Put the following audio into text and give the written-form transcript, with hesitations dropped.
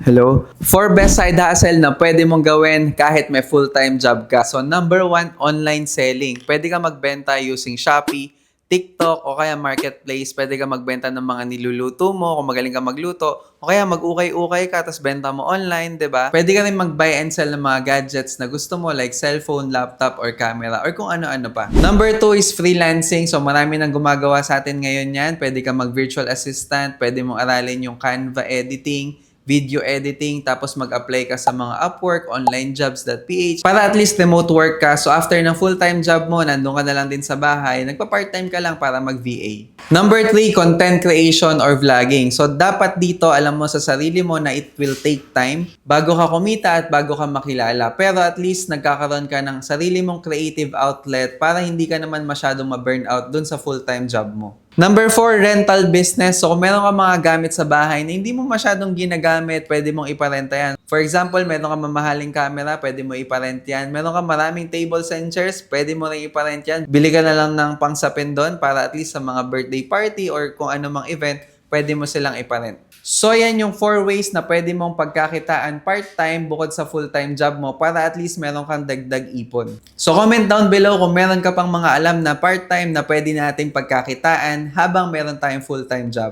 Hello? For best side hustle na pwede mong gawin kahit may full-time job ka. So, number one, online selling. Pwede ka magbenta using Shopee, TikTok, o kaya Marketplace. Pwede ka magbenta ng mga niluluto mo kung magaling ka magluto. O kaya mag-ukay-ukay ka tapos benta mo online, 'di ba? Pwede ka rin mag-buy and sell ng mga gadgets na gusto mo like cellphone, laptop, or camera, or kung ano-ano pa. Number two is freelancing. So, marami nang gumagawa sa atin ngayon yan. Pwede ka mag-virtual assistant, pwede mong aralin yung Canva editing, video editing, tapos mag-apply ka sa mga Upwork, onlinejobs.ph para at least remote work ka. So after ng full-time job mo, nandun ka na lang din sa bahay, nagpa-part-time ka lang para mag-VA. Number 3, content creation or vlogging. So dapat dito, alam mo sa sarili mo na it will take time bago ka kumita at bago ka makilala. Pero at least nagkakaroon ka ng sarili mong creative outlet para hindi ka naman masyadong ma-burnout dun sa full-time job mo. Number 4, rental business. So, kung meron ka mga gamit sa bahay na hindi mo masyadong ginagamit, pwede mong iparenta yan. For example, meron ka mamahaling camera, pwede mo iparent yan. Meron ka maraming tables and chairs, pwede mo rin iparent yan. Bili ka na lang ng pangsapin doon para at least sa mga birthday party or kung ano mang event, pwede mo silang iparent. So, yan yung 4 ways na pwede mong pagkakitaan part-time bukod sa full-time job mo para at least meron kang dagdag ipon. So, comment down below kung meron ka pang mga alam na part-time na pwede nating pagkakitaan habang meron tayong full-time job.